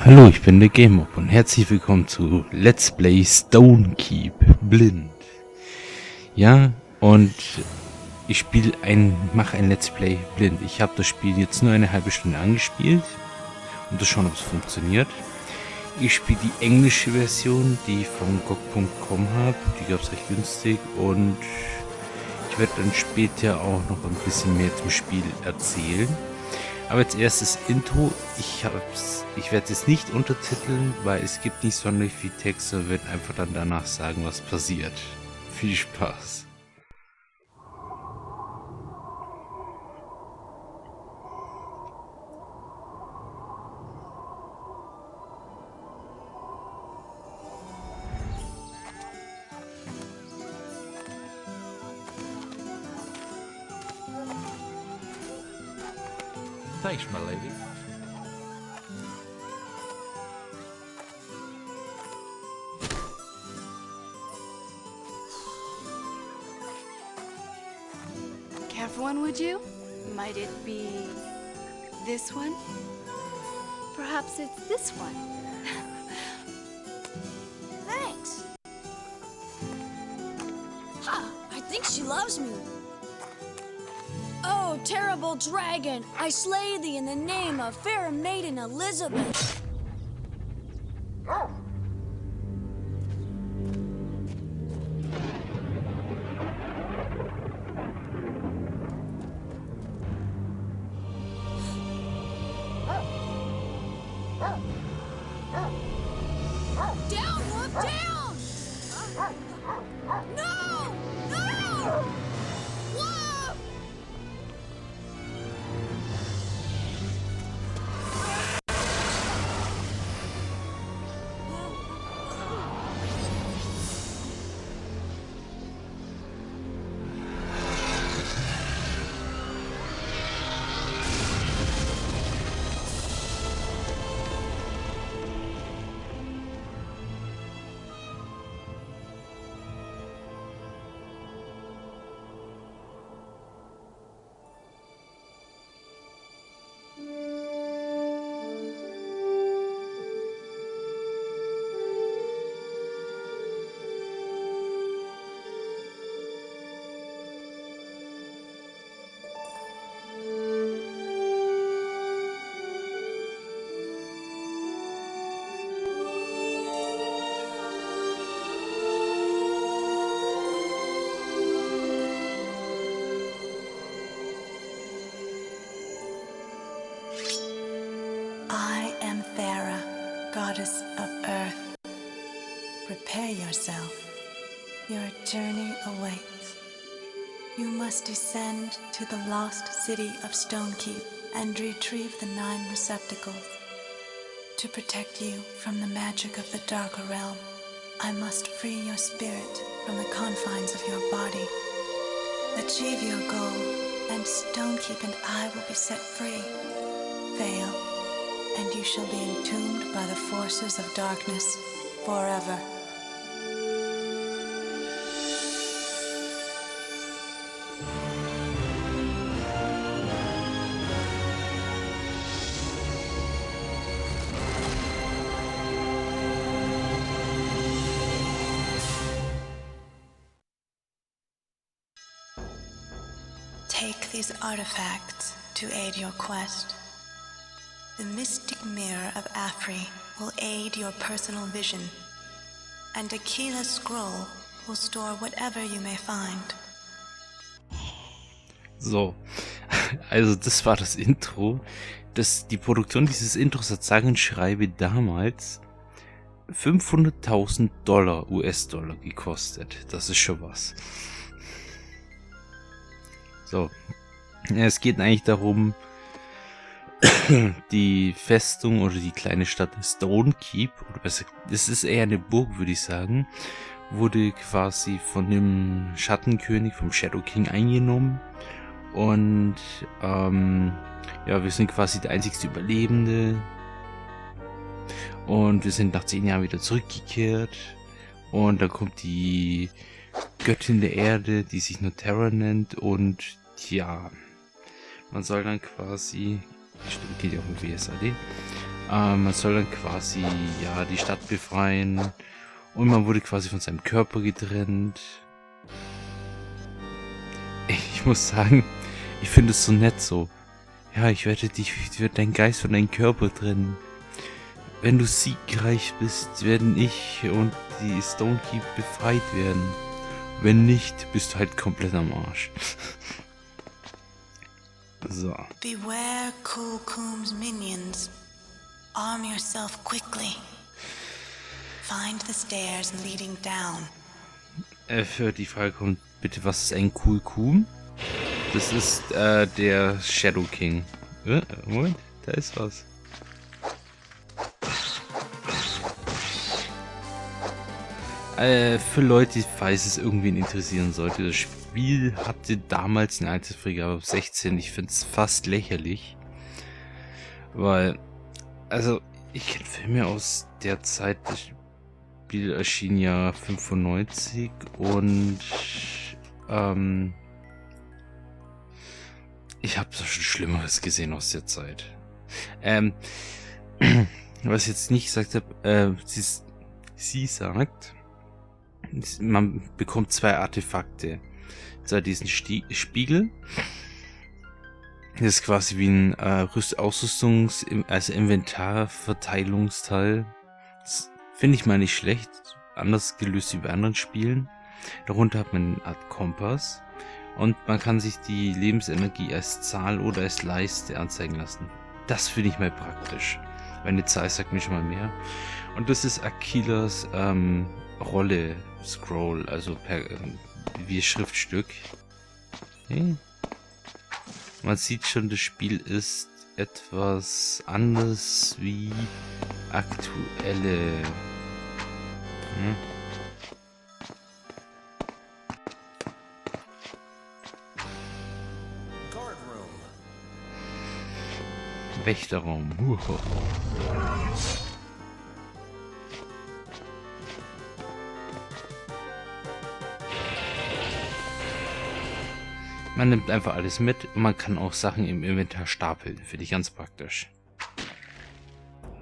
Hallo, ich bin DerGameMop und herzlich willkommen zu Let's Play Stonekeep blind. Ja, und ich mache ein Let's Play blind. Ich habe das Spiel jetzt nur eine halbe Stunde angespielt, um zu schauen, ob es funktioniert. Ich spiele die englische Version, die ich von GOG.com habe. Die gab es recht günstig und ich werde dann später auch noch ein bisschen mehr zum Spiel erzählen. Aber als erstes Intro, ich werde es nicht untertiteln, weil es gibt nicht sonderlich viel Text, sondern werde einfach dann danach sagen, was passiert. Viel Spaß. Thanks, my lady. Careful one, would you? Might it be this one? Perhaps it's this one. Thanks. I think she loves me. Oh, terrible dragon, I slay thee in the name of fair maiden Elizabeth. Down, look down! No! No! Whoa! I am Thera, goddess of earth. Prepare yourself. Your journey awaits. You must descend to the lost city of Stonekeep and retrieve the 9 receptacles. To protect you from the magic of the darker realm, I must free your spirit from the confines of your body. Achieve your goal, and Stonekeep and I will be set free. Fail, and you shall be entombed by the forces of darkness forever. Take these artifacts to aid your quest. The mystic mirror of Afri will aid your personal vision, and Akila's scroll will store whatever you may find. So, also das war das Intro. Die Produktion dieses Intros hat sage und schreibe damals $500.000 US-Dollar gekostet. Das ist schon was. So, ja, es geht eigentlich darum, die Festung oder die kleine Stadt Stonekeep, oder besser, das ist eher eine Burg, würde ich sagen, wurde quasi von dem Schattenkönig, vom Shadow King eingenommen. Und ja, wir sind quasi der einzigste Überlebende. Und wir sind nach 10 Jahren wieder zurückgekehrt. Und dann kommt die Göttin der Erde, die sich nur Terra nennt. Und ja, man soll dann quasi, stimmt, geht ja auch um WSAD, Man soll dann quasi, ja, die Stadt befreien. Und man wurde quasi von seinem Körper getrennt. Ich muss sagen, ich finde es so nett so. Ja, ich werde deinen Geist von deinem Körper trennen. Wenn du siegreich bist, werden ich und die Stonekeep befreit werden. Wenn nicht, bist du halt komplett am Arsch. So. Beware Kulkum's minions. Arm yourself quickly. Find the stairs leading down. Für die Frage kommt bitte, was ist ein Kulkum? Das ist der Shadow King. Moment, da ist was. Für Leute, falls es irgendwen interessieren sollte, das Spiel hatte damals eine Altersfreigabe auf 16. Ich finde es fast lächerlich. Weil, also, ich kenne Filme aus der Zeit, das Spiel erschien ja 95 und ich habe so schon Schlimmeres gesehen aus der Zeit. Was ich jetzt nicht gesagt habe, sie sagt, man bekommt 2 Artefakte. Zwar diesen Spiegel. Das ist quasi wie ein also Inventarverteilungsteil. Das finde ich mal nicht schlecht. Anders gelöst wie bei anderen Spielen. Darunter hat man eine Art Kompass. Und man kann sich die Lebensenergie als Zahl oder als Leiste anzeigen lassen. Das finde ich mal praktisch. Weil eine Zahl sagt mir schon mal mehr. Und das ist Akilas Rolle Scroll, also wie Schriftstück. Okay. Man sieht schon, das Spiel ist etwas anders wie aktuelle. Wächterraum. Man nimmt einfach alles mit und man kann auch Sachen im Inventar stapeln. Finde ich ganz praktisch.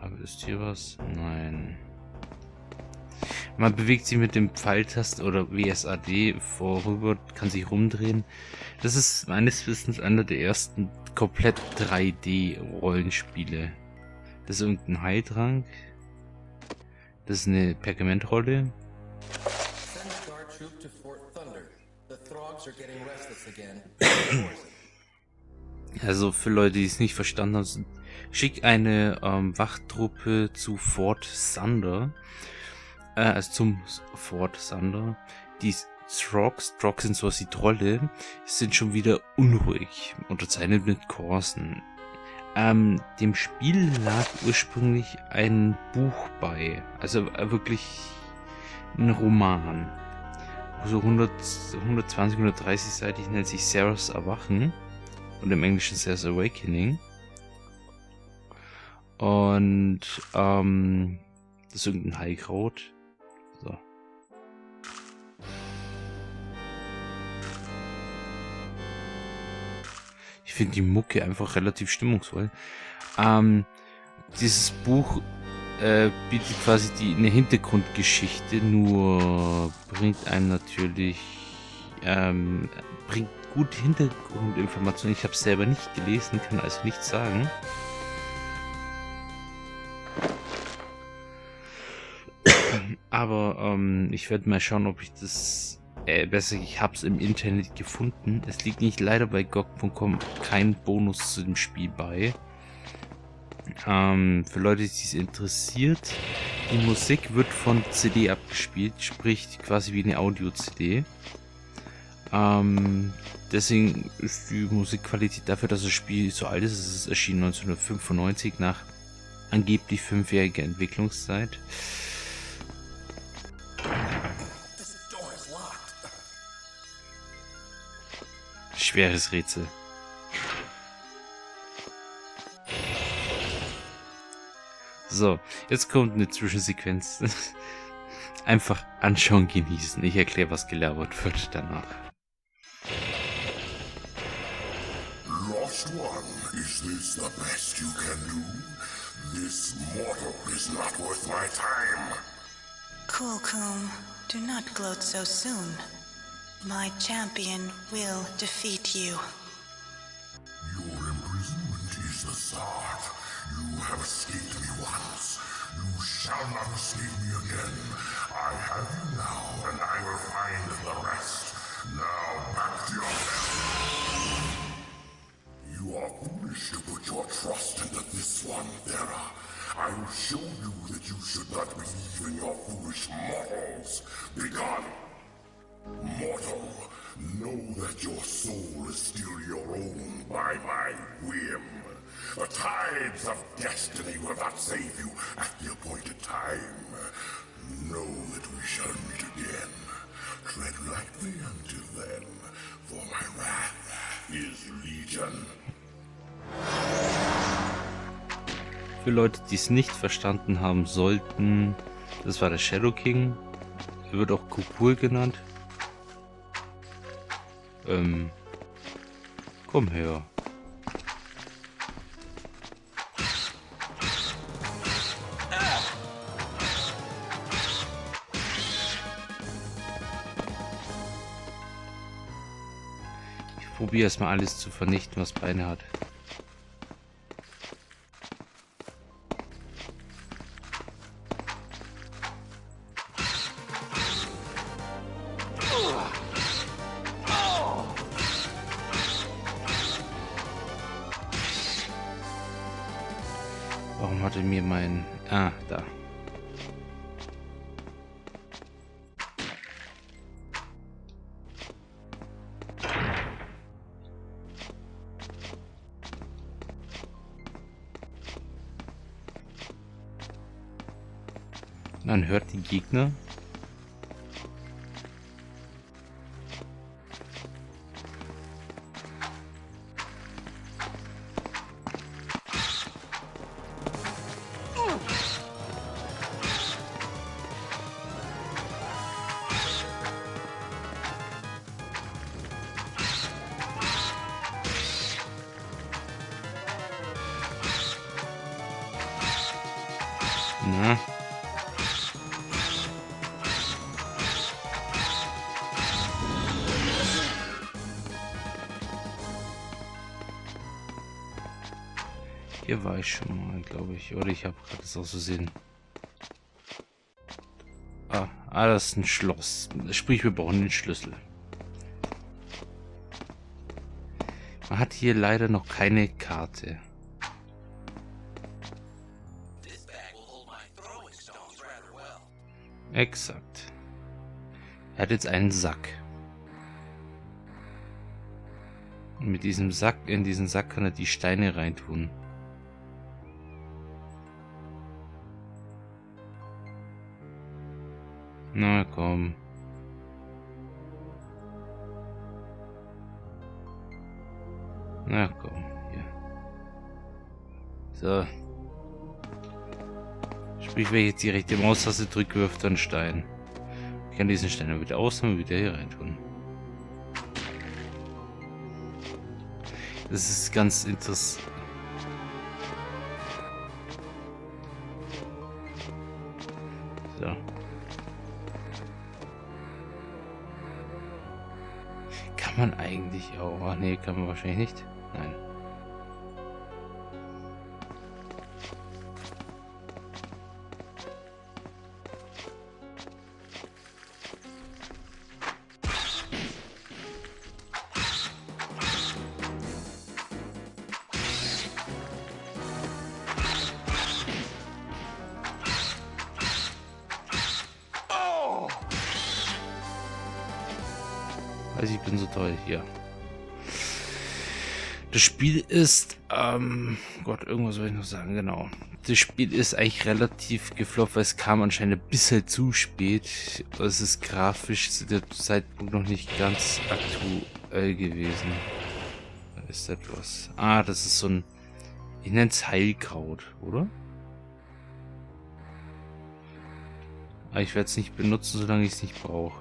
Aber ist hier was? Nein. Man bewegt sich mit dem Pfeiltasten oder WSAD vorüber, kann sich rumdrehen. Das ist meines Wissens einer der ersten komplett 3D-Rollenspiele. Das ist irgendein Heiltrank. Das ist eine Pergamentrolle. Also für Leute, die es nicht verstanden haben, schick eine Wachtruppe zu Fort Thunder. Also zum Fort Thunder. Die Strogs sind sowas wie Trolle, sind schon wieder unruhig. Unterzeichnet mit Korsen. Dem Spiel lag ursprünglich ein Buch bei. Also wirklich ein Roman. So 120, 130 seitig, nennt sich Sarah's Erwachen. Und im Englischen Sarah's Awakening. Und das ist irgendein Heilkraut. So. Ich finde die Mucke einfach relativ stimmungsvoll. Dieses Buch bietet quasi eine Hintergrundgeschichte, nur bringt einem natürlich bringt gut Hintergrundinformationen. Ich habe es selber nicht gelesen, kann also nichts sagen. Aber ich werde mal schauen, ob ich das ich habe es im Internet gefunden. Es liegt nicht leider bei GOG.com kein Bonus zu dem Spiel bei. Für Leute, die es interessiert, die Musik wird von CD abgespielt, sprich quasi wie eine Audio-CD. Deswegen ist die Musikqualität dafür, dass das Spiel so alt ist. Es ist erschienen 1995 nach angeblich 5-jähriger Entwicklungszeit. Schweres Rätsel. So, jetzt kommt eine Zwischensequenz. Einfach anschauen, genießen. Ich erkläre, was gelabert wird danach. Lost one, is this the best you can do? This mortal is not worth my time. Cool, Coom. Do not gloat so soon. My champion will defeat you. Your imprisonment is the start. You have escaped me once. You shall not escape me again. I have you now, and I will find the rest. Now back to your hell. You are foolish to put your trust into this one, Thera. I will show you that you should not believe in your foolish mortals. Begone! Mortal, know that your soul is still your own by my whim. The tides of destiny will not save you at the appointed time. Know that we shall meet again. Tread lightly until then, for my wrath is legion. Für Leute, die es nicht verstanden haben sollten, das war der Shadow King. Er wird auch Kupur genannt. Komm her. Ich probiere erstmal alles zu vernichten, was Beine hat. Warum hatte mir mein... Ah, da. Man hört die Gegner. Na. Hier war ich schon mal, glaube ich. Oder ich habe gerade das aus Versehen. Das ist ein Schloss. Sprich, wir brauchen den Schlüssel. Man hat hier leider noch keine Karte. Exakt. Er hat jetzt einen Sack. Und mit diesem Sack, in diesen Sack kann er die Steine reintun. Na komm. Na komm, hier. So. Sprich, wenn ich jetzt die rechte Maustaste drücke, wirft er einen Stein. Ich kann diesen Stein wieder ausnehmen und wieder hier rein tun. Das ist ganz interessant. So. Kann man eigentlich auch... Ach nee, kann man wahrscheinlich nicht. Nein. Also ich bin so toll hier. Das Spiel ist, Gott, irgendwas soll ich noch sagen, genau. Das Spiel ist eigentlich relativ gefloppt, weil es kam anscheinend ein bisschen zu spät. Es ist grafisch zu dem Zeitpunkt noch nicht ganz aktuell gewesen. Da ist etwas. Ah, das ist so ein, ich nenne es Heilkraut, oder? Aber ich werde es nicht benutzen, solange ich es nicht brauche.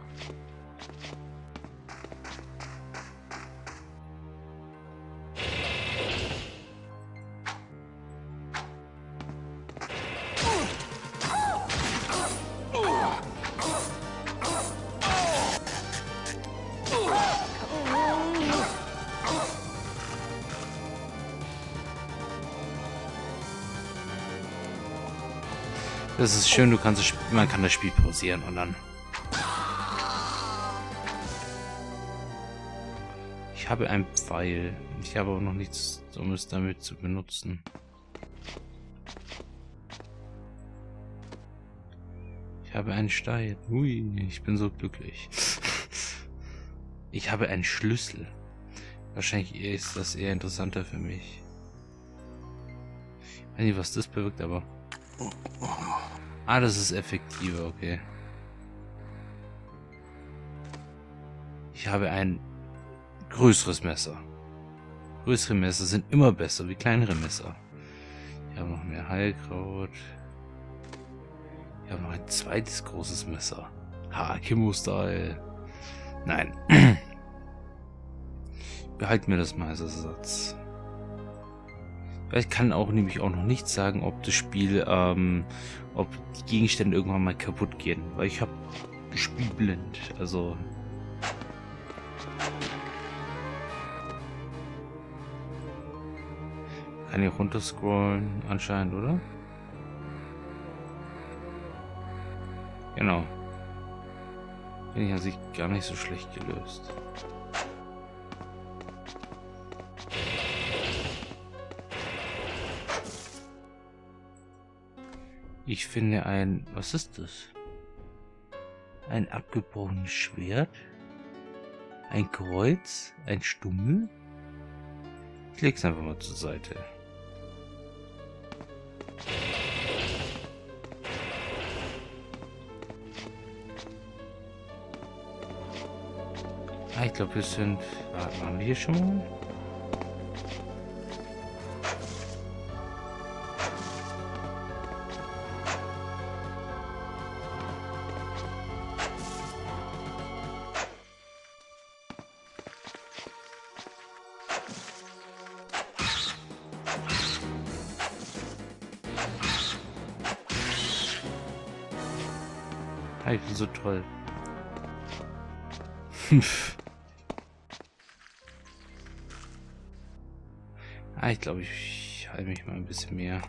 Das ist schön, man kann das Spiel pausieren und dann... Ich habe einen Pfeil. Ich habe auch noch nichts, um es damit zu benutzen. Ich habe einen Stein. Ui, ich bin so glücklich. Ich habe einen Schlüssel. Wahrscheinlich ist das eher interessanter für mich. Ich weiß nicht, was das bewirkt, aber... Ah, das ist effektiver, okay. Ich habe ein größeres Messer. Größere Messer sind immer besser wie kleinere Messer. Ich habe noch mehr Heilkraut. Ich habe noch ein zweites großes Messer. Ha, Kimmo-Style. Nein. Behalten wir das mal als Ersatz. Ich kann auch nämlich auch noch nicht sagen, ob das Spiel, ob die Gegenstände irgendwann mal kaputt gehen. Weil ich habe spielblind. Also... Kann ich runterscrollen anscheinend, oder? Genau. Finde ich an sich gar nicht so schlecht gelöst. Ich finde ein... Was ist das? Ein abgebrochenes Schwert? Ein Kreuz? Ein Stummel? Ich leg's einfach mal zur Seite. Ah, ich glaube, wir sind... Waren wir hier schon mal? Ah, ich bin so toll. Ah, ich glaube, ich halte mich mal ein bisschen mehr.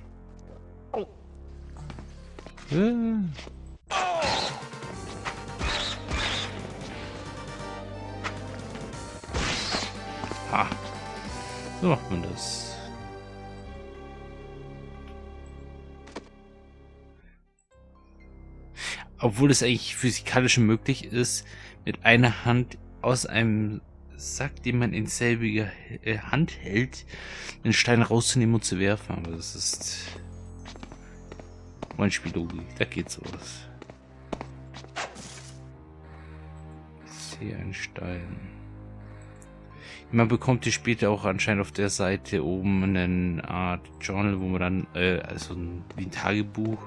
Ha. So macht man das. Obwohl es eigentlich physikalisch möglich ist, mit einer Hand aus einem Sack, den man in selbiger Hand hält, einen Stein rauszunehmen und zu werfen. Aber das ist mein Spiellogik. Da geht sowas. Ich sehe einen Stein. Man bekommt hier später auch anscheinend auf der Seite oben eine Art Journal, wo man dann, also wie ein Tagebuch,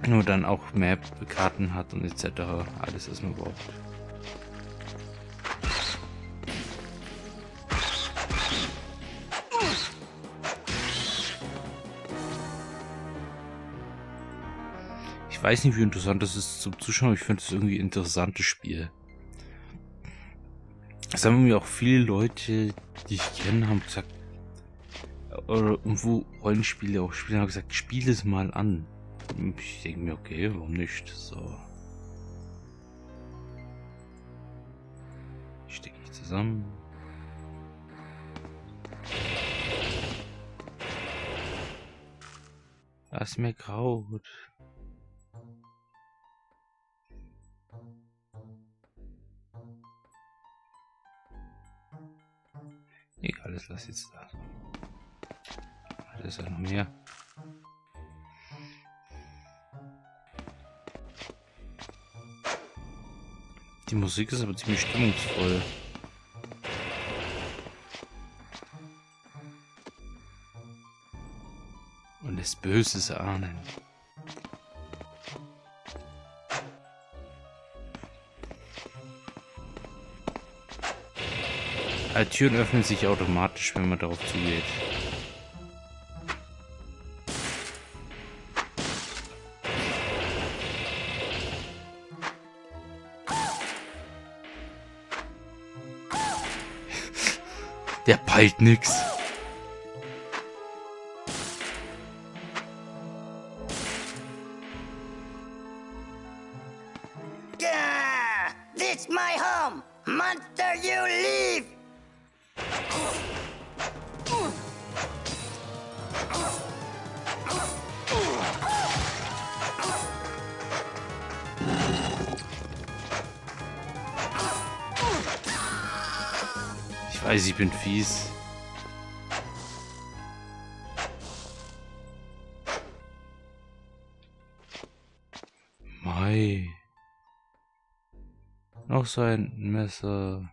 nur dann auch Map-Karten hat und etc. Alles, was man braucht. Ich weiß nicht, wie interessant das ist zum Zuschauen, ich finde es irgendwie ein interessantes Spiel. Das haben mir auch viele Leute, die ich kenne, haben gesagt, oder wo Rollenspiele auch spielen, haben gesagt, spiel es mal an. Ich denke mir, okay, warum nicht? So. Ich stecke nicht zusammen. Da ist mehr Kraut. Egal, das lasse ich jetzt da. Da ist ja noch mehr. Die Musik ist aber ziemlich stimmungsvoll. Und lässt Böses ahnen. Die Türen öffnen sich automatisch, wenn man darauf zugeht. Der peilt nix. It's my home! Monster, you leave! Ich weiß, ich bin fies. Mei. Noch so ein Messer.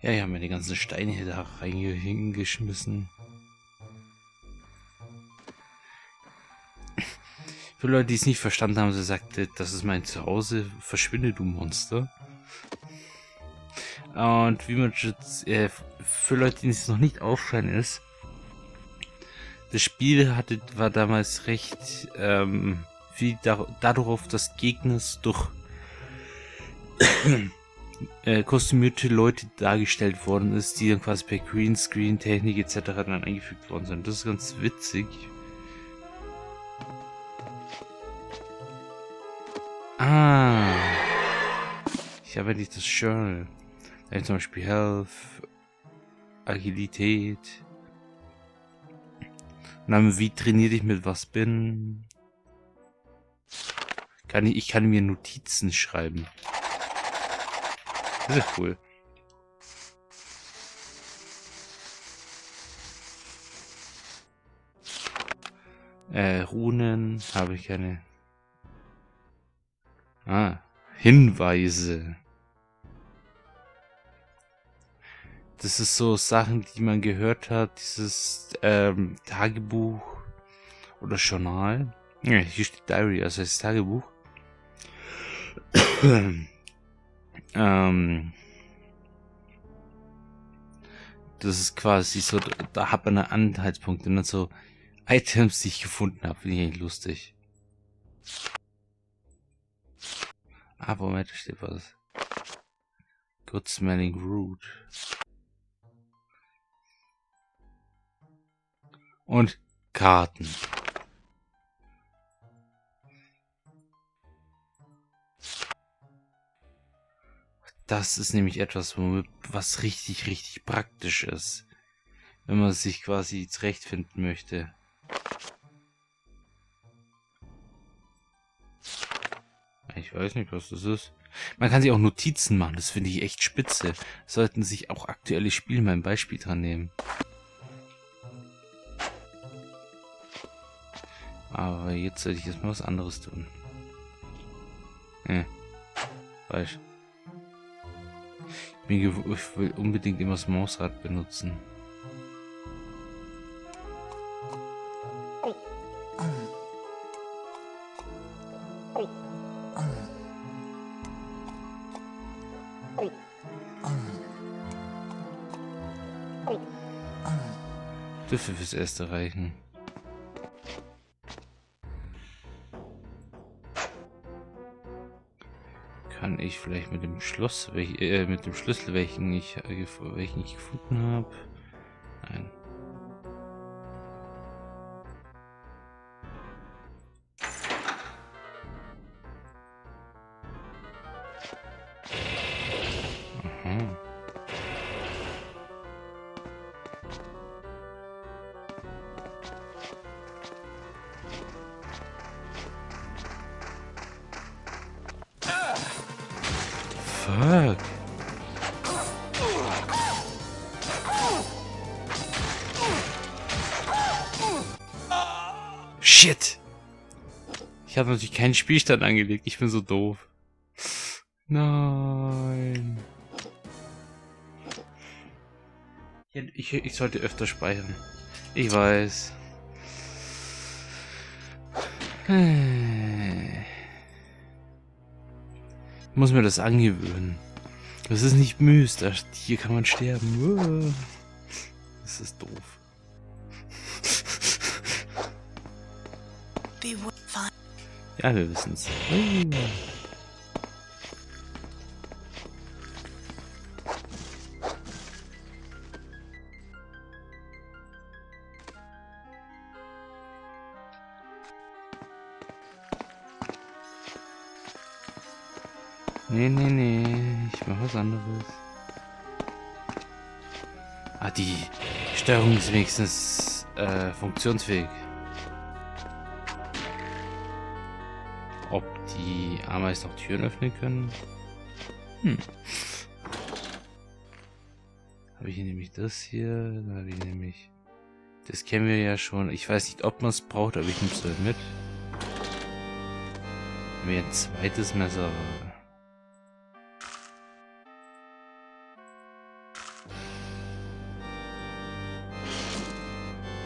Ja, ich habe mir die ganzen Steine da reingeschmissen. Für Leute, die es nicht verstanden haben, sie sagte, das ist mein Zuhause, verschwinde du Monster. Und wie man jetzt, für Leute, denen es noch nicht aufgefallen ist, das Spiel war damals recht viel darauf, dass Gegner durch kostümierte Leute dargestellt worden ist, die dann quasi per Greenscreen-Technik etc. dann eingefügt worden sind. Das ist ganz witzig. Ah, ich habe nicht das Journal. Da habe ich zum Beispiel Health, Agilität. Und dann, wie trainiere ich mit was bin? Ich kann mir Notizen schreiben. Das ist ja cool. Runen habe ich keine. Ah, Hinweise. Das ist so Sachen, die man gehört hat. Dieses Tagebuch oder Journal. Ja, hier steht Diary, also das Tagebuch. Das ist quasi so, da hat man einen Anhaltspunkt und dann so Items, die ich gefunden habe, finde ich eigentlich lustig. Aber Moment, da steht was. Good smelling root. Und Karten. Das ist nämlich etwas, was richtig praktisch ist, wenn man sich quasi zurechtfinden möchte. Ich weiß nicht, was das ist. Man kann sich auch Notizen machen, das finde ich echt spitze. Sollten sich auch aktuelle Spiele mal ein Beispiel dran nehmen. Aber jetzt sollte ich erstmal was anderes tun. Falsch. Ich will unbedingt immer das Mausrad benutzen. Dürfte fürs Erste reichen. Kann ich vielleicht mit dem Schloss, mit dem Schlüssel, welchen ich gefunden habe? Nein. Aha. Fuck. Shit. Ich habe natürlich keinen Spielstand angelegt. Ich bin so doof. Nein. Ich sollte öfter speichern. Ich weiß. Ich muss mir das angewöhnen. Das ist nicht Myster. Hier kann man sterben. Das ist doof. Ja, wir wissen es. Nee, ich mach was anderes. Ah, die Steuerung ist wenigstens funktionsfähig. Ob die Ameisen noch Türen öffnen können? Habe ich hier nämlich das hier? Da habe ich nämlich... Das kennen wir ja schon. Ich weiß nicht, ob man es braucht, aber ich nehme es halt mit. Mir ein zweites Messer.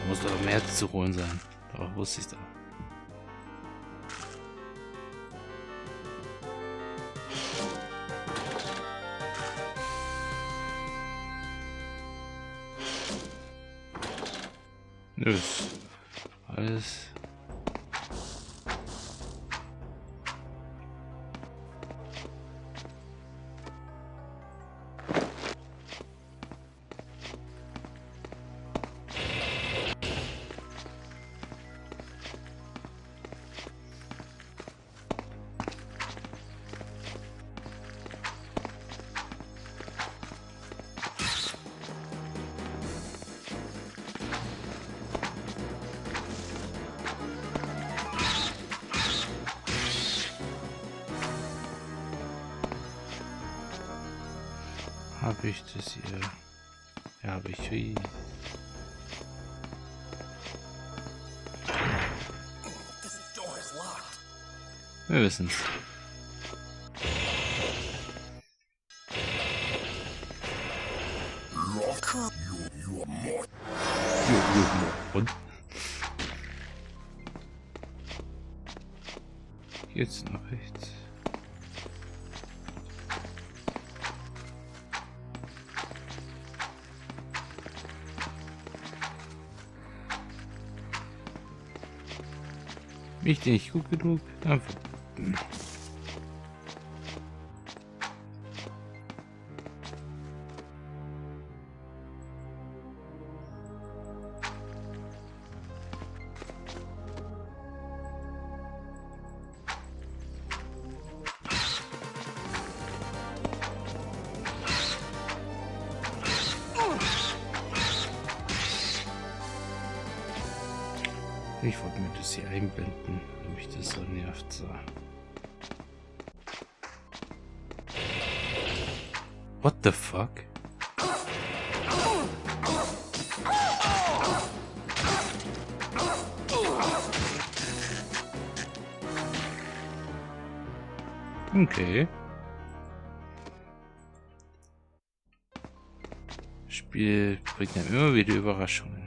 Da muss doch mehr zu holen sein. Doch, wusste ich doch. Nö, ist alles. Habe ich das hier? Ja, habe ich. Hui. Wir wissen's. Und? Jetzt nach rechts. Ich nicht gut genug, dafür. Ich wollte mir das hier einblenden, wenn mich das so nervt. So. What the fuck? Okay. Spiel bringt einem immer wieder Überraschungen.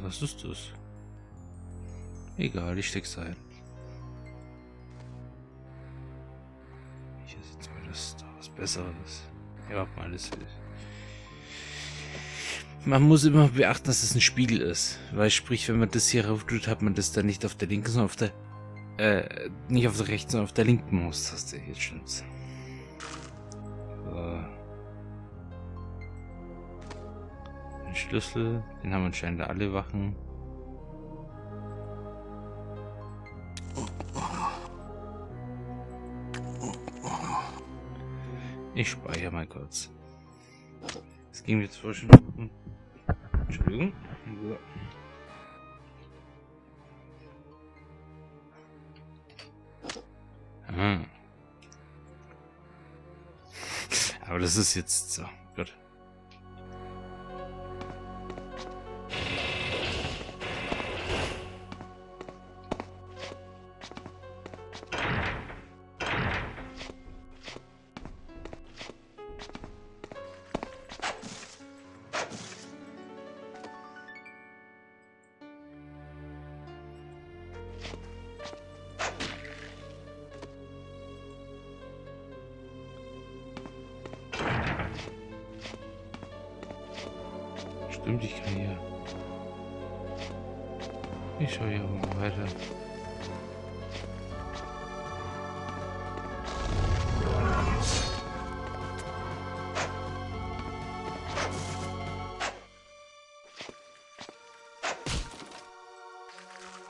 Was ist das? Egal, ich steck's ein. Ich ersetze mal das da was Besseres. Ja, warte mal, das ist. Man muss immer beachten, dass es ein Spiegel ist. Weil sprich, wenn man das hier rauf tut, hat man das dann nicht auf der linken, sondern auf der nicht auf der rechten, sondern auf der linken Maustaste. Jetzt stimmt's. So. Den Schlüssel, den haben anscheinend alle Wachen. Ich speichere mal kurz. Es ging jetzt vorher schon. Entschuldigung. So. Aha. Aber das ist jetzt so. Gut. Stimmt, ich kann hier. Ich schaue hier mal weiter.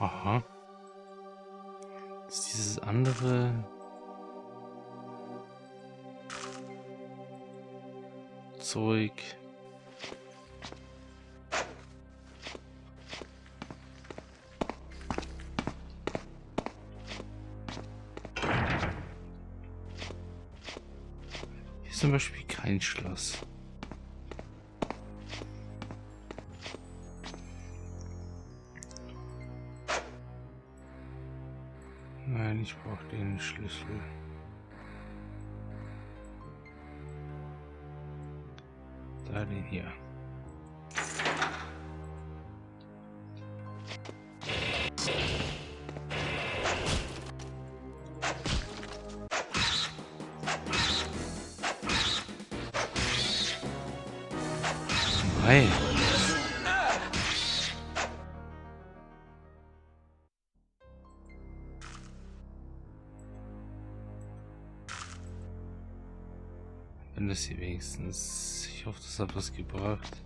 Aha. Das ist dieses andere... Zeug. Hier ist zum Beispiel kein Schloss. Nein, ich brauche den Schlüssel. Da, den hier. Hey. Wenn das hier wenigstens... Ich hoffe, das hat was gebracht.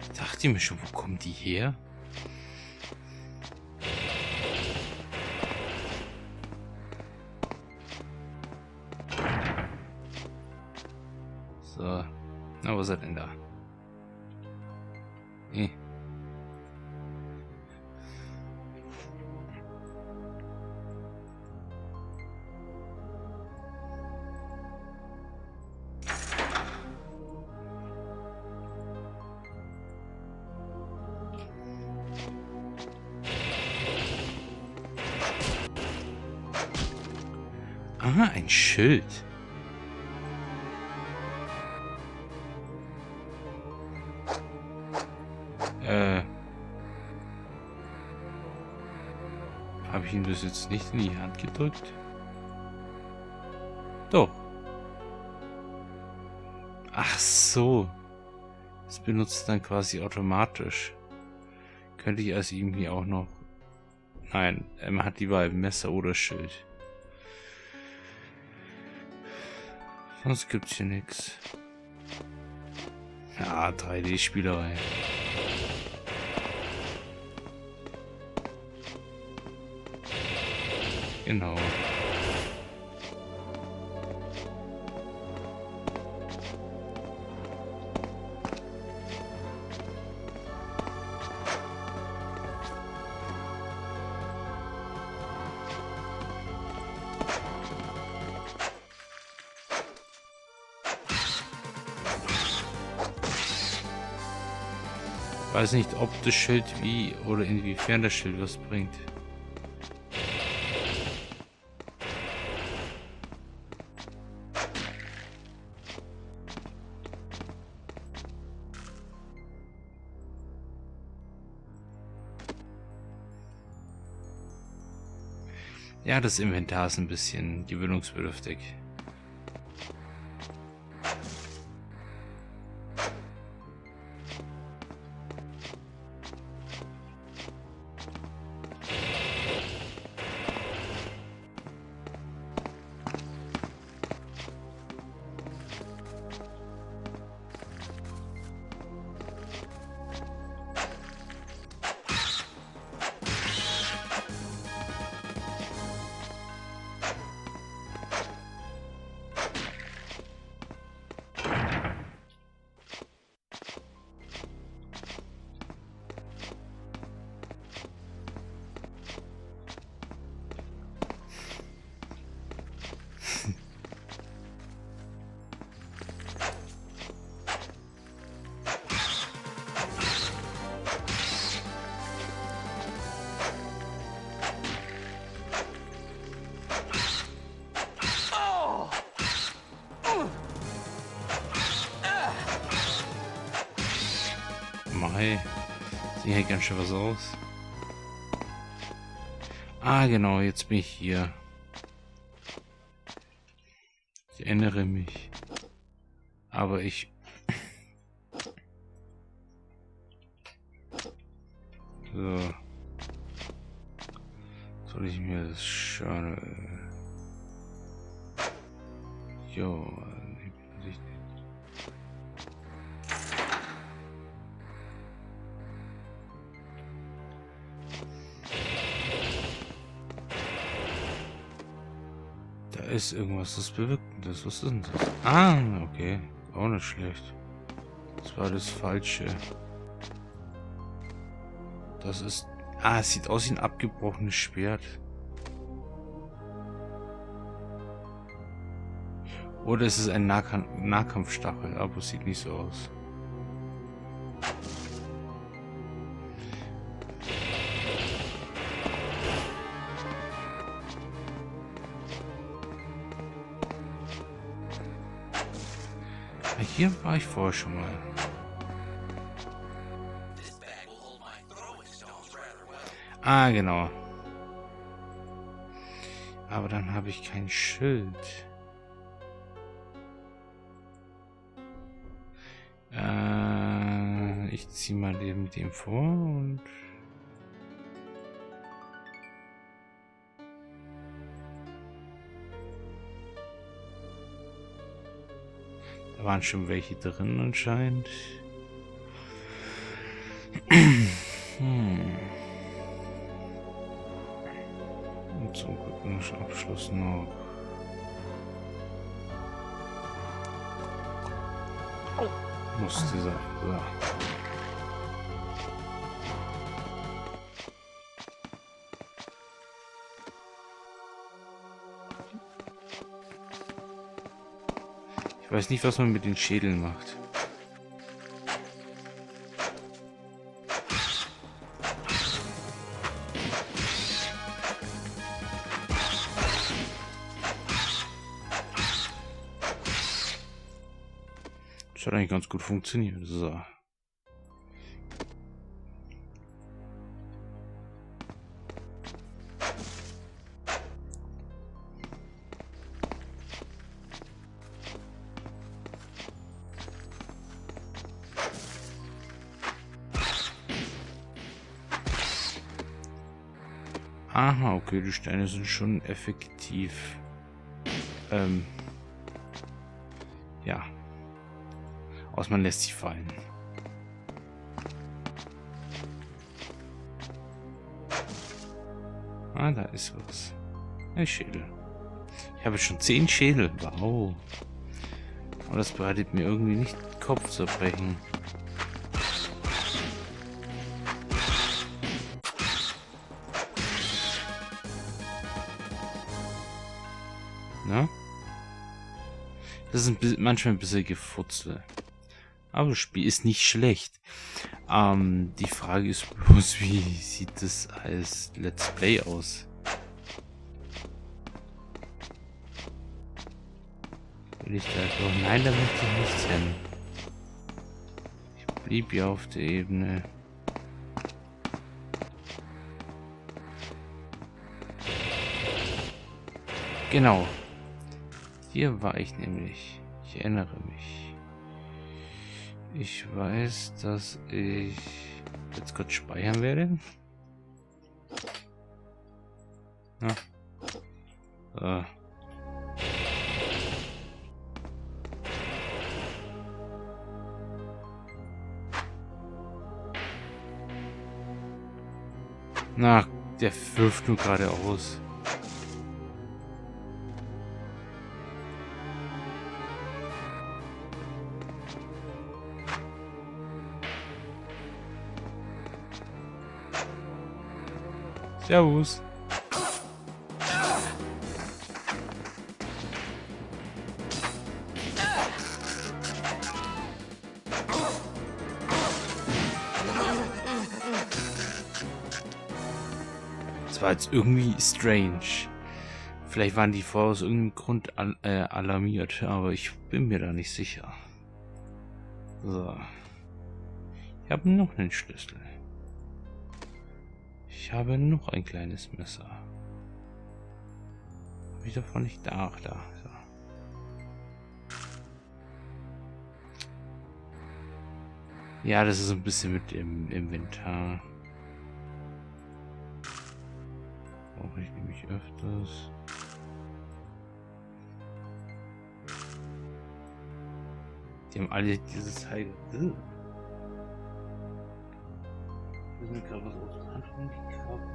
Ich dachte mir schon, wo kommen die her? So. Na, was ist er denn da? Nee. Aha, ein Schild. Habe ich ihm das jetzt nicht in die Hand gedrückt? Doch. Ach so. Das benutzt dann quasi automatisch. Könnte ich also irgendwie auch noch... Nein, man hat die Wahl Messer oder Schild. Sonst gibt's hier nichts. Ja, 3D-Spielerei. Genau. Weiß nicht, ob das Schild wie oder inwiefern das Schild was bringt. Ja, das Inventar ist ein bisschen gewöhnungsbedürftig. Mei, sieht ja ganz schön was aus. Ah, genau, jetzt bin ich hier. Ich erinnere mich. Aber ich... So. Soll ich mir das schauen? Jo, ist irgendwas, das bewirkt das. Was ist denn das? Ah, okay. Auch nicht schlecht. Das war das Falsche. Das ist... Ah, es sieht aus wie ein abgebrochenes Schwert. Oder es ist ein Nahkampfstachel, aber es sieht nicht so aus. Hier war ich vorher schon mal. Ah, genau. Aber dann habe ich kein Schild. Ich ziehe mal eben mit dem vor und... Da waren schon welche drin anscheinend. Und zum guten Abschluss noch. Musste sein. So. Ich weiß nicht, was man mit den Schädeln macht. Das hat eigentlich ganz gut funktioniert. So. Aha, okay, die Steine sind schon effektiv. Ja. Außer man lässt sie fallen. Ah, da ist was. Ein Schädel. Ich habe schon 10 Schädel. Wow. Aber das bereitet mir irgendwie nicht Kopfzerbrechen. Na? Das ist manchmal ein bisschen Gefutzel. Aber das Spiel ist nicht schlecht. Die Frage ist bloß, wie sieht das als Let's Play aus? Will ich da doch? Nein, da möchte ich nicht hin. Ich blieb ja auf der Ebene. Genau. Hier war ich nämlich. Ich erinnere mich. Ich weiß, dass ich jetzt kurz speichern werde. Ja. Na, der wirft nur gerade aus. Servus. Das war jetzt irgendwie strange. Vielleicht waren die vorher aus irgendeinem Grund alarmiert, aber ich bin mir da nicht sicher. So. Ich habe noch einen Schlüssel. Ich habe noch ein kleines Messer. Habe ich davon nicht da? Ach, da. So. Ja, das ist ein bisschen mit dem Inventar. Brauche ich nämlich öfters. Die haben alle dieses Teil. Ist mir gerade was aus der Hand gekrabbelt.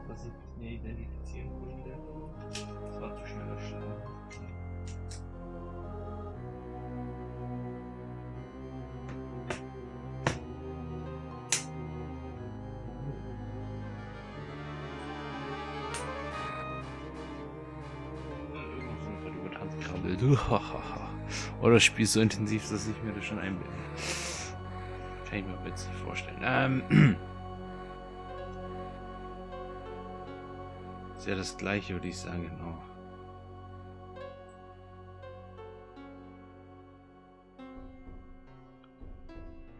was ich mir identifizieren konnte. Das war zu schneller Schlag. Irgendwas sind gerade über Tanz krabbelt. Oder das Spiel ist so intensiv, dass ich mir das schon einbilde. Kann ich mir aber jetzt nicht vorstellen. Ist ja das gleiche, würde ich sagen, genau.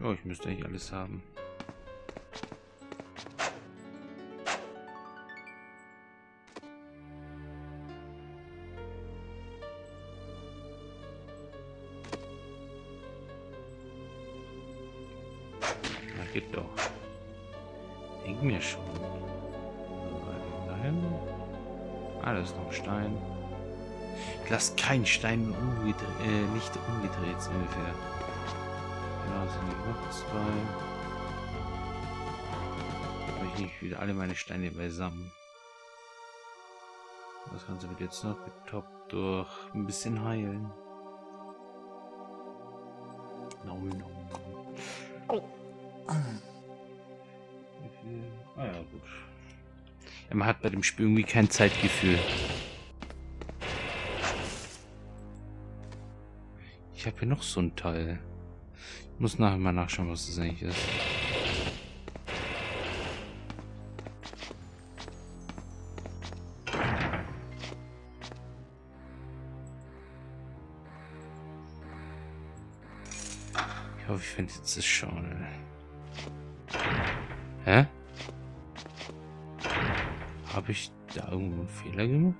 Ja, ich müsste eigentlich alles haben. Na, geht doch. Denk mir schon. Dahin. Ah, da ist noch ein Stein. Ich lasse keinen Stein nicht umgedreht, so ungefähr. Genau, sind die noch zwei. Habe ich nicht wieder alle meine Steine beisammen. Das Ganze wird jetzt noch getoppt durch ein bisschen heilen. No. Ah ja, gut. Ja, man hat bei dem Spiel irgendwie kein Zeitgefühl. Ich habe hier noch so ein Teil. Ich muss nachher mal nachschauen, was das eigentlich ist. Ich hoffe, ich finde jetzt das schon. Hä? Habe ich da irgendwo einen Fehler gemacht?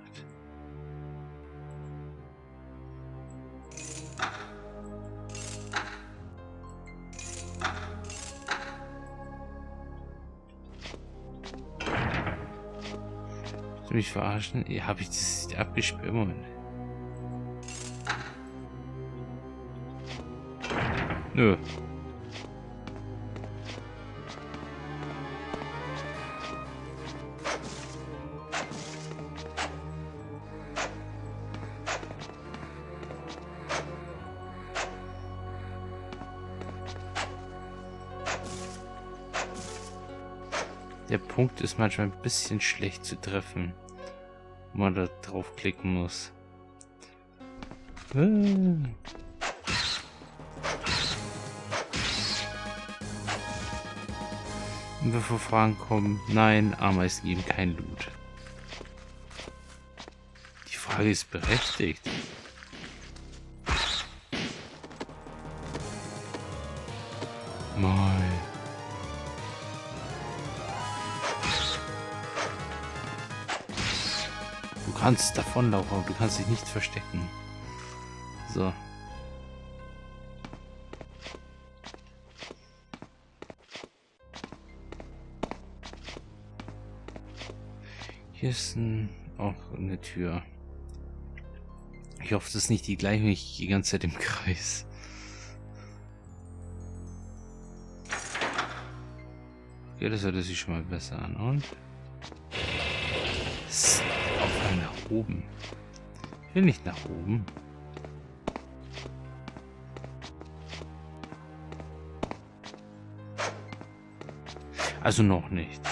Willst du mich verarschen? Ja, habe ich das abgesperrt? Moment. Nö. Der Punkt ist manchmal ein bisschen schlecht zu treffen, wo man da draufklicken muss. Wenn wir vor Fragen kommen, nein, Ameisen geben kein Loot. Die Frage ist berechtigt. Mal. Du kannst davonlaufen, aber du kannst dich nicht verstecken. So. Hier ist auch eine Tür. Ich hoffe, das ist nicht die gleiche, ich gehe die ganze Zeit im Kreis. Okay, das hört sich schon mal besser an. Und? Auf nach oben. Ich will nicht nach oben. Also noch nicht.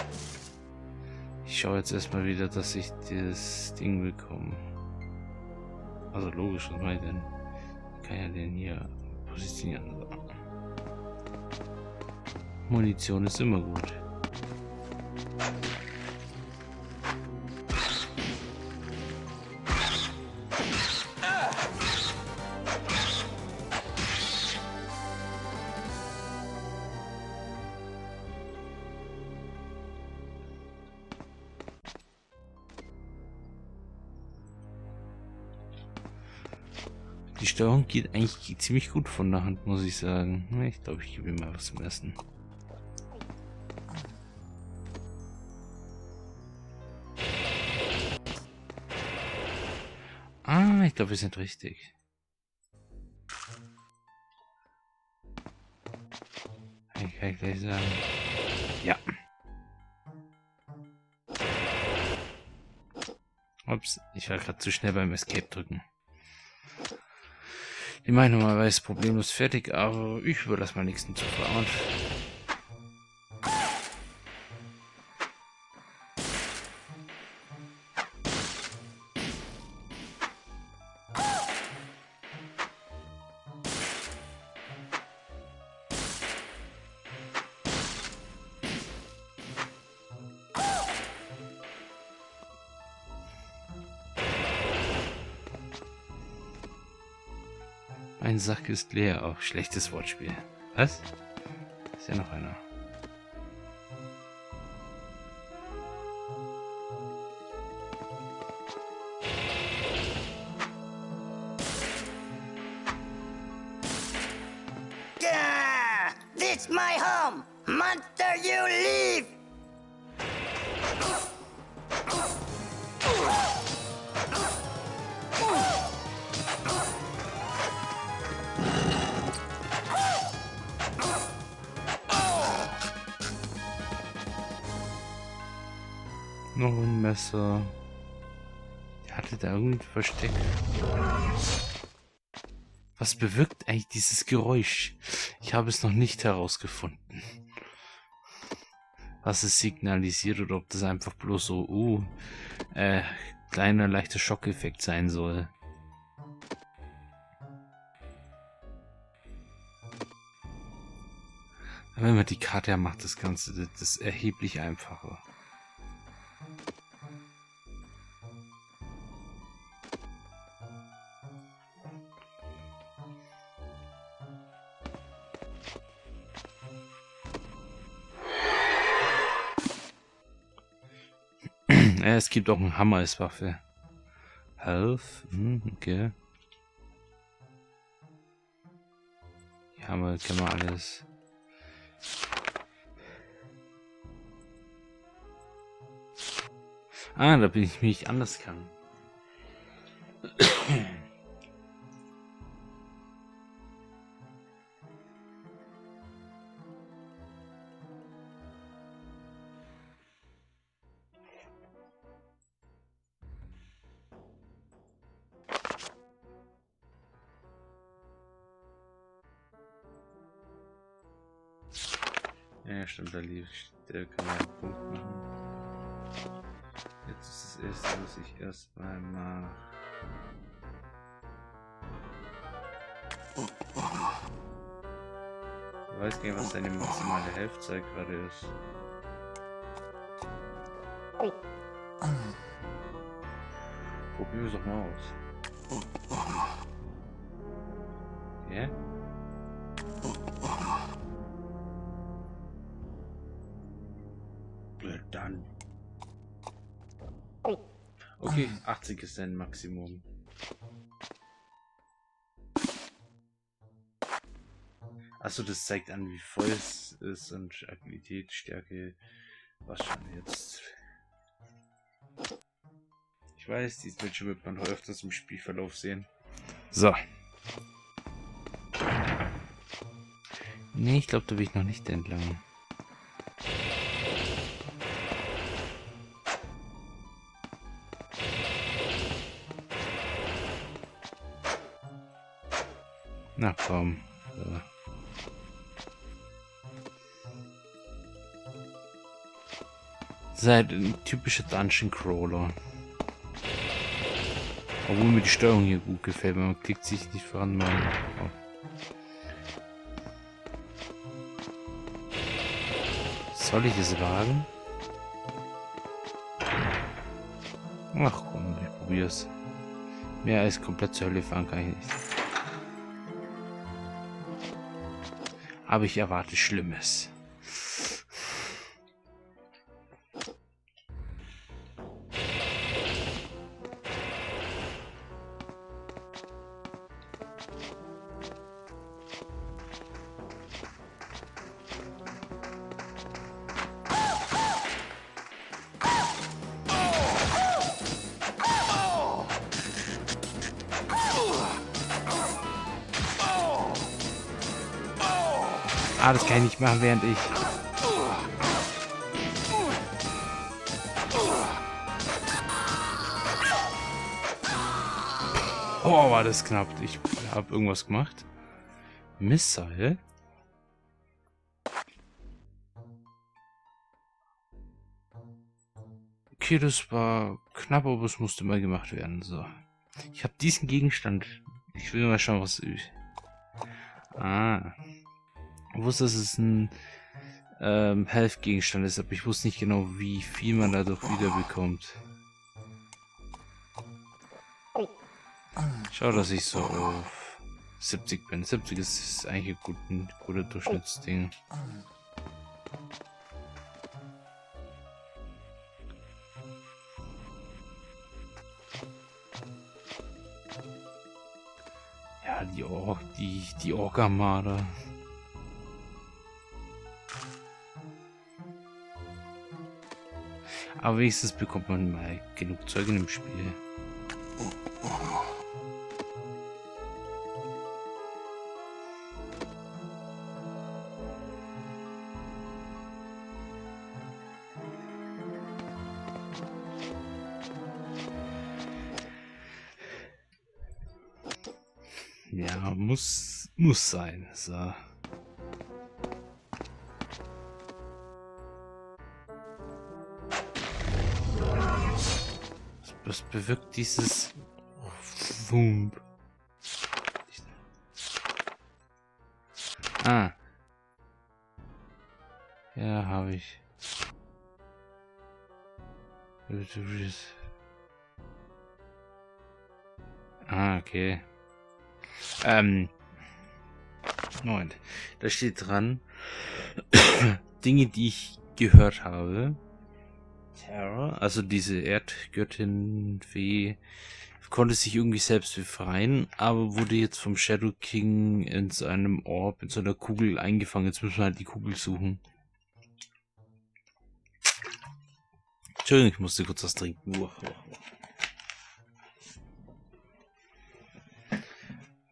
Ich schaue jetzt erstmal wieder, dass ich das Ding bekomme. Also logisch, was meine ich denn? Ich kann ja den hier positionieren. So. Munition ist immer gut. Die Steuerung geht eigentlich ziemlich gut von der Hand, muss ich sagen. Ich glaube, ich gebe ihm mal was zum Essen. Ah, ich glaube, wir sind richtig. Ich kann gleich sagen. Ja. Ups, ich war gerade zu schnell beim Escape drücken. Die meine normalerweise problemlos fertig, aber ich überlasse mal nächsten Zufall. Und ein Sack ist leer. Auch schlechtes Wortspiel. Was? Ist ja noch einer. Gah! This my home! Monster, you leave! Noch ein Messer. Der hatte da irgendwie versteckt. Was bewirkt eigentlich dieses Geräusch? Ich habe es noch nicht herausgefunden. Was es signalisiert oder ob das einfach bloß so, kleiner leichter Schockeffekt sein soll. Aber wenn man die Karte macht, das Ganze das ist erheblich einfacher. Es gibt auch einen Hammer als Waffe. Health, okay. Die Hammer kennen wir alles. Ah, da bin ich mich anders kann. Ja, stimmt, da lief. Der kann man einen Punkt machen. Jetzt ist das erste, was ich erstmal mache. Ich weiß gar nicht, was deine maximale Helftzeit gerade ist. Probier es doch mal aus. Ja? Dann. Okay, 80 ist dein Maximum. Achso, das zeigt an, wie voll es ist und Agilität, Stärke. Was schon jetzt. Ich weiß, diesen Bildschirm wird man öfters im Spielverlauf sehen. So. Nee, ich glaube, da will ich noch nicht entlang. Na komm. So. Seid ein typischer Dungeon Crawler. Obwohl mir die Steuerung hier gut gefällt, man klickt sich nicht voran mal. Oh. Soll ich es wagen? Ach komm, ich probier's. Mehr als komplett zur Hölle fahren kann ich nicht. Aber ich erwarte Schlimmes. Ah, das kann ich nicht machen, während ich... Oh, war das knapp. Ich habe irgendwas gemacht. Missile? Okay, das war knapp, aber es musste mal gemacht werden. So. Ich habe diesen Gegenstand. Ich will mal schauen, was ich... Ah. Ich wusste, dass es ein Health-Gegenstand ist, aber ich wusste nicht genau, wie viel man dadurch wieder bekommt. Schau, dass ich so auf 70 bin. 70 ist eigentlich ein guter Durchschnittsding. Ja, die Ork-Armada. Aber wenigstens bekommt man mal genug Zeug in dem Spiel. Ja, muss sein. So. Was bewirkt dieses Wump? Ah. Ja, habe ich. Ah, okay. Moment. Da steht dran, Dinge, die ich gehört habe. Terror, also diese Erdgöttin Fee, konnte sich irgendwie selbst befreien, aber wurde jetzt vom Shadow King in seinem Orb, in so einer Kugel eingefangen. Jetzt müssen wir halt die Kugel suchen. Entschuldigung, ich musste kurz was trinken.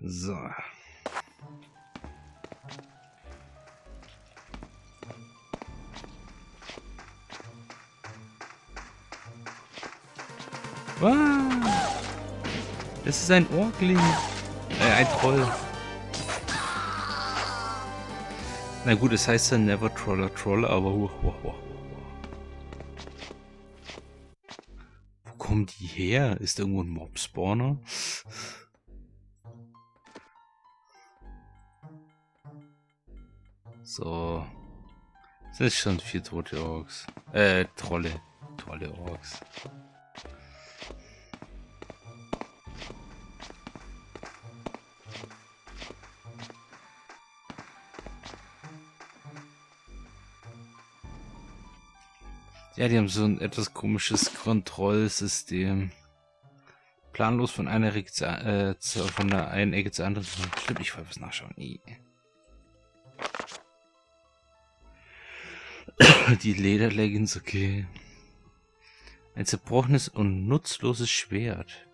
So. Wow. Das ist ein Orkling. Ein Troll. Na gut, es heißt ja Never Troller Troll, aber Wo kommen die her? Ist irgendwo ein Mob-Spawner? So. Das ist schon 4 tote Orks. Trolle. Tolle Orks. Ja, die haben so ein etwas komisches Kontrollsystem. Planlos von einer Ecke von der einen Ecke zur anderen. Stimmt, ich wollte was nachschauen. Die Lederleggings, okay. Ein zerbrochenes und nutzloses Schwert.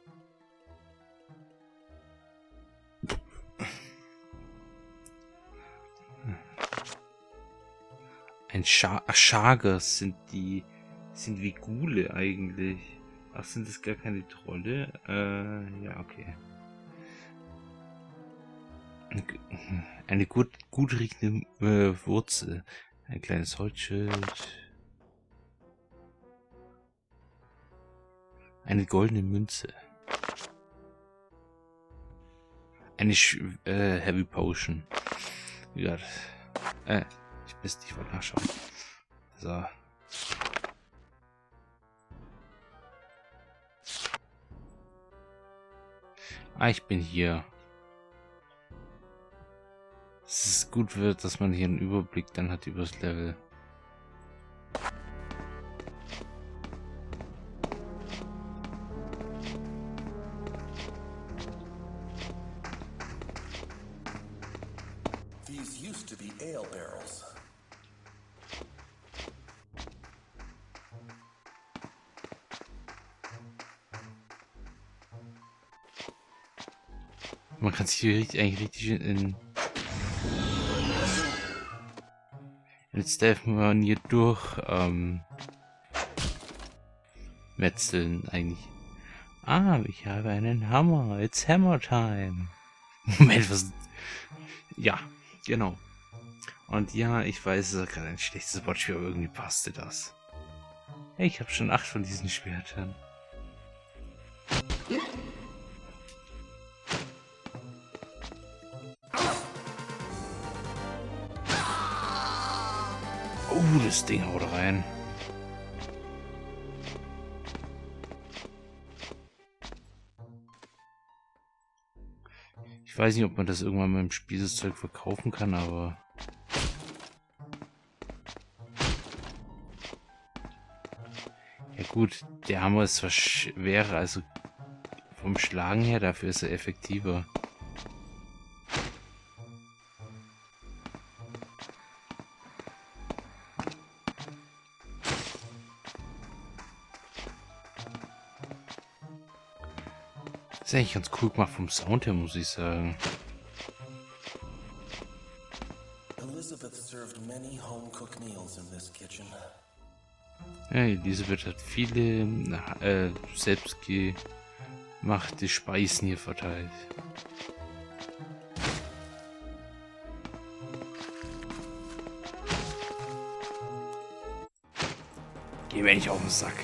Ein Schagers sind wie Ghule eigentlich. Ach, sind das gar keine Trolle? Ja, okay. Eine gut riechende Wurzel. Ein kleines Holzschild. Eine goldene Münze. Eine Heavy Potion. Ja. Ich wollte nachschauen. So. Ah, ich bin hier. Es ist gut wird, dass man hier einen Überblick dann hat über das Level. These used to be ale barrels. Man kann sich hier eigentlich richtig in Stealth-Manier durch metzeln eigentlich. Ah, ich habe einen Hammer. It's Hammer Time. Moment, was... Ja, genau. Und ja, ich weiß, es ist gerade ein schlechtes Wortspiel, aber irgendwie passte das. Hey, ich habe schon 8 von diesen Schwertern. Oh, das Ding haut rein. Ich weiß nicht, ob man das irgendwann mal im Spiel das Zeug verkaufen kann, aber... Ja gut, der Hammer ist zwar schwerer, also vom Schlagen her, dafür ist er effektiver. Das ist eigentlich ganz cool gemacht vom Sound her, muss ich sagen. Elizabeth served many home-cooked meals in this kitchen. Ja, Elisabeth hat viele selbstgemachte Speisen hier verteilt. Geh mir nicht auf den Sack.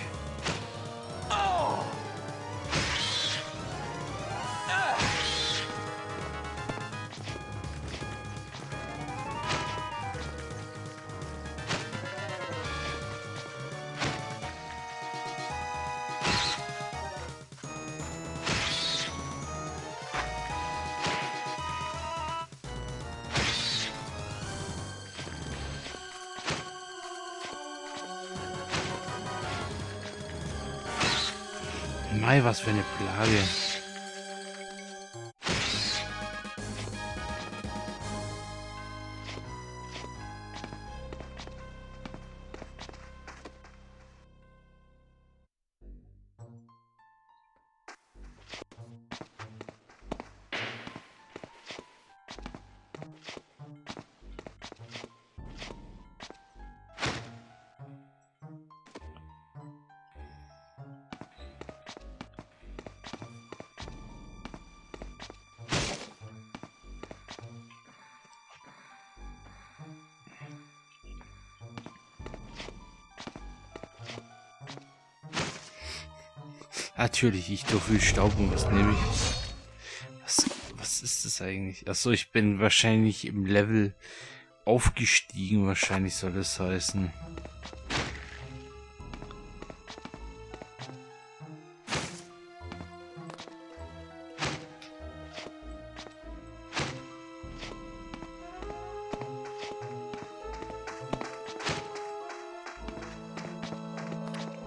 Mei, was für eine Plage. Natürlich, ich durfte stauben. Was nehme ich? Was ist das eigentlich? Achso, ich bin wahrscheinlich im Level aufgestiegen. Wahrscheinlich soll das heißen.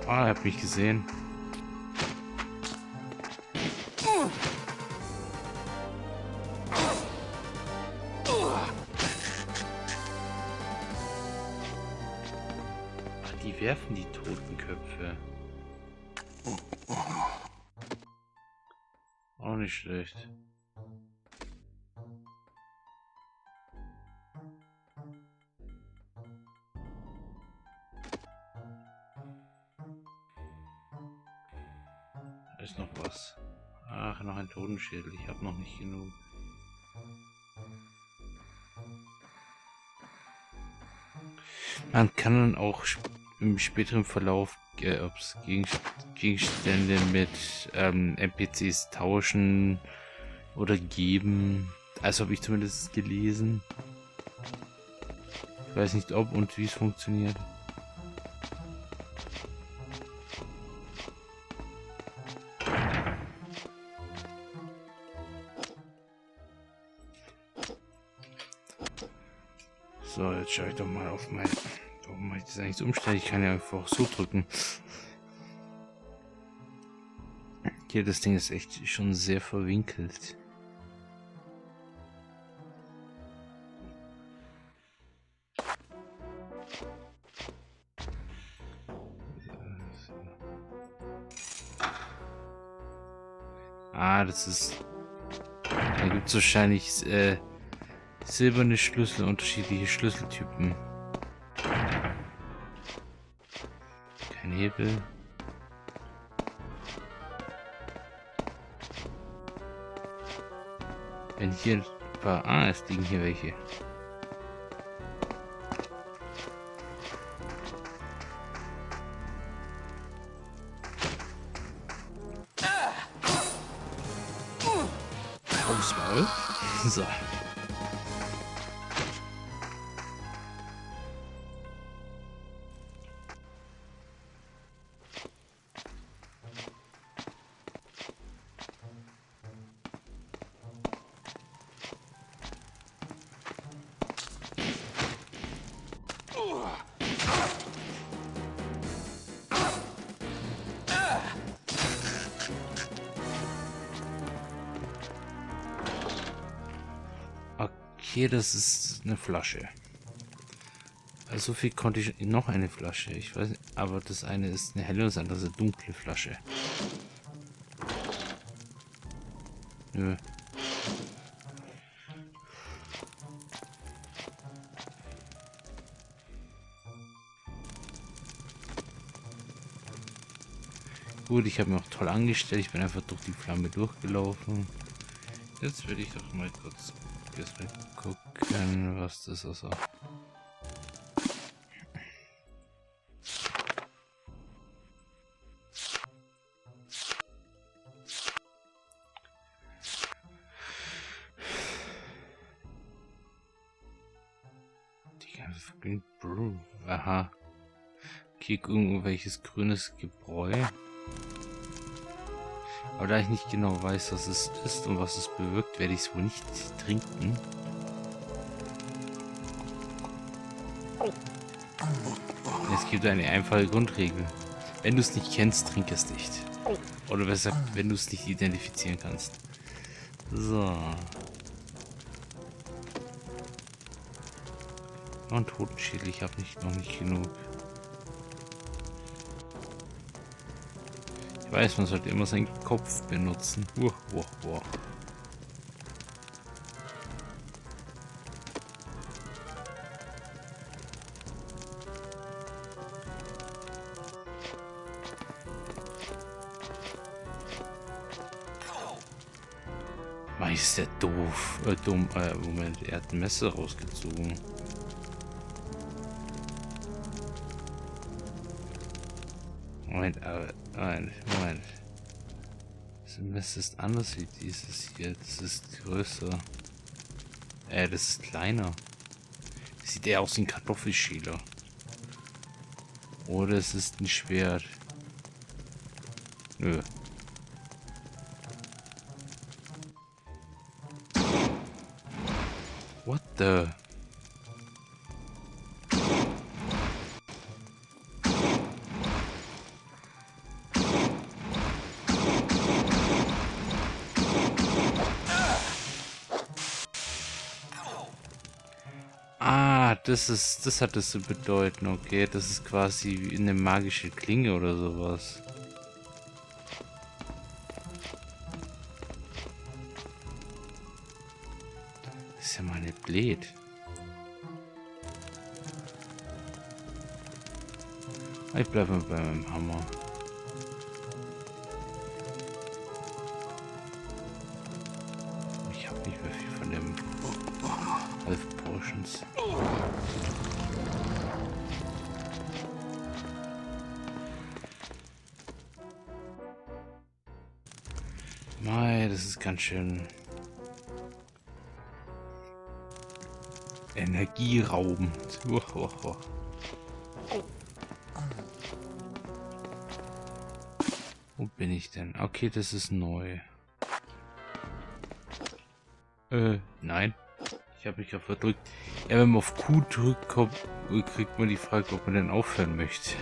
Ah, er hat mich gesehen. Die werfen die Totenköpfe. Auch nicht schlecht. Da ist noch was. Ach, noch ein Totenschädel. Ich habe noch nicht genug. Man kann dann auch im späteren Verlauf Gegenstände mit NPCs tauschen oder geben. Also habe ich zumindest gelesen. Ich weiß nicht, ob und wie es funktioniert. So, jetzt schaue ich doch mal auf mein... Warum mache ich das eigentlich so umstellen? Ich kann ja einfach so drücken. Hier, das Ding ist echt schon sehr verwinkelt. Ah, das ist... Da gibt es wahrscheinlich silberne Schlüssel, unterschiedliche Schlüsseltypen. Kein Hebel. Wenn hier war... Ah, es liegen hier welche. Aufs Maul. So. Okay, das ist eine Flasche. Also so viel konnte ich... Noch eine Flasche. Ich weiß nicht, aber das eine ist eine helle und das andere ist eine dunkle Flasche. Nö. Gut, ich habe mich auch toll angestellt. Ich bin einfach durch die Flamme durchgelaufen. Jetzt will ich doch mal kurz gucken, was das ist. Die Brew. Aha. Okay, irgendwelches grünes Gebräu. Aber da ich nicht genau weiß, was es ist und was es bewirkt, werde ich es wohl nicht trinken. Es gibt eine einfache Grundregel. Wenn du es nicht kennst, trink es nicht. Oder besser gesagt, wenn du es nicht identifizieren kannst. So. Und Totenschädel, ich habe noch nicht genug. Ich weiß, man sollte immer seinen Kopf benutzen. Ist der doof. Dumm. Moment, er hat ein Messer rausgezogen. Moment. Das Messer ist anders wie dieses hier. Das ist größer. Das ist kleiner. Das sieht eher aus wie ein Kartoffelschäler. Oder es ist ein Schwert. Nö. What the? Ah, das hat es zu bedeuten, okay. Das ist quasi eine magische Klinge oder sowas. Das ist ja mal nicht blöd. Ich bleibe mal bei meinem Hammer. Ich habe nicht mehr viel von dem Health Potions. Mei, das ist ganz schön energieraubend. Wo bin ich denn? Okay, das ist neu. Nein. Ich habe mich ja verdrückt. Ja, wenn man auf Q drückt, kriegt man die Frage, ob man denn aufhören möchte.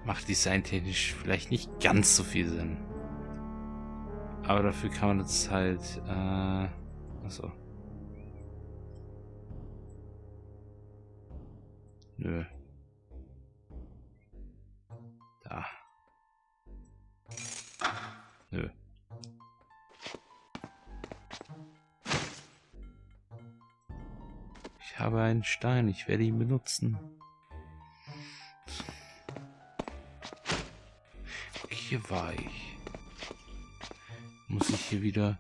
Macht designtechnisch vielleicht nicht ganz so viel Sinn. Aber dafür kann man jetzt halt, achso. Nö. Da. Nö. Ich habe einen Stein, ich werde ihn benutzen. Hier war ich. Muss ich hier wieder...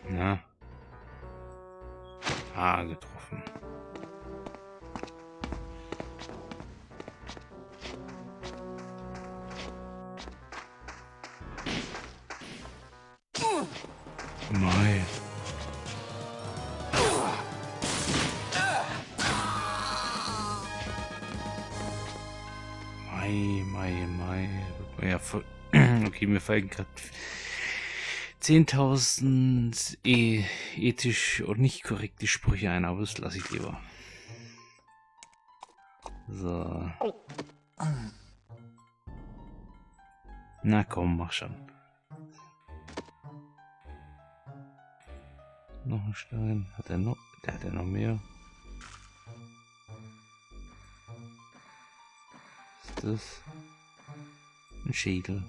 Na. Getroffen. Mei. Mei. Ja, okay, mir fallen gerade 10.000 ethisch und nicht korrekte Sprüche ein, aber das lasse ich lieber. So. Na komm, mach schon. Noch ein Stein. Hat er noch? Der hat ja noch mehr. Was ist das? Ein Schädel.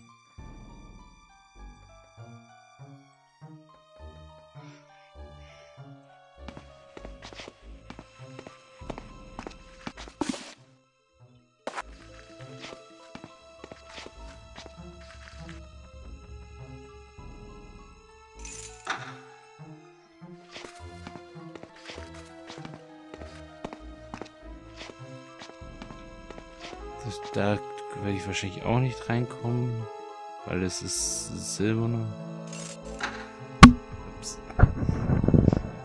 Da werde ich wahrscheinlich auch nicht reinkommen, weil es ist silberner. Ups.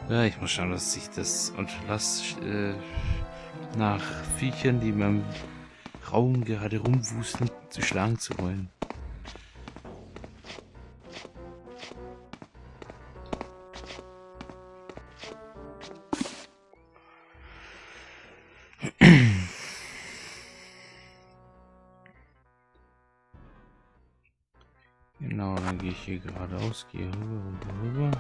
Ja, ich muss schauen, dass ich das unterlasse, nach Viechern, die in meinem Raum gerade rumwuseln, zu schlagen zu wollen. Genau, dann gehe ich hier geradeaus, gehe rüber.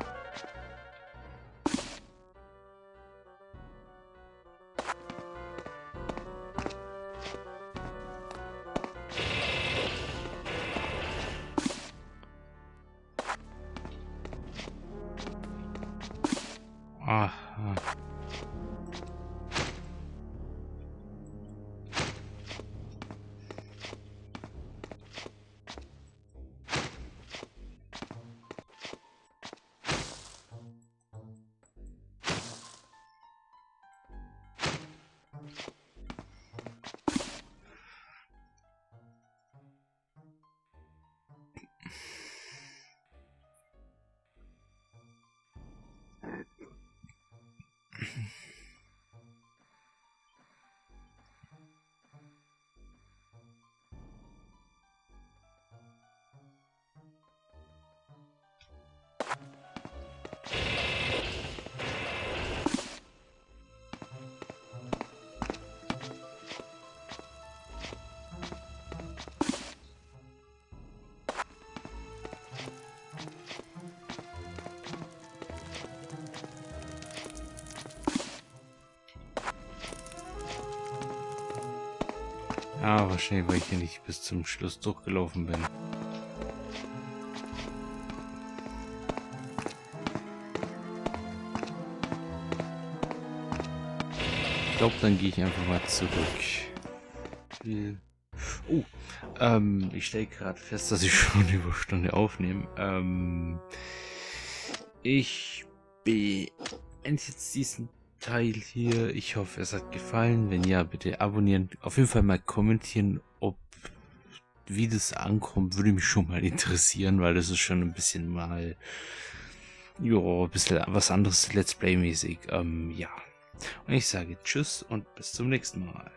Aha. Ja, wahrscheinlich, weil ich hier nicht bis zum Schluss durchgelaufen bin. Ich glaube, dann gehe ich einfach mal zurück. Oh, ich stelle gerade fest, dass ich schon eine Überstunde aufnehme. Ich beende jetzt diesen Teil hier. Ich hoffe, es hat gefallen. Wenn ja, bitte abonnieren. Auf jeden Fall mal kommentieren, wie das ankommt, würde mich schon mal interessieren, weil das ist schon ein bisschen mal, ein bisschen was anderes Let's Play mäßig. Ja. Und ich sage Tschüss und bis zum nächsten Mal.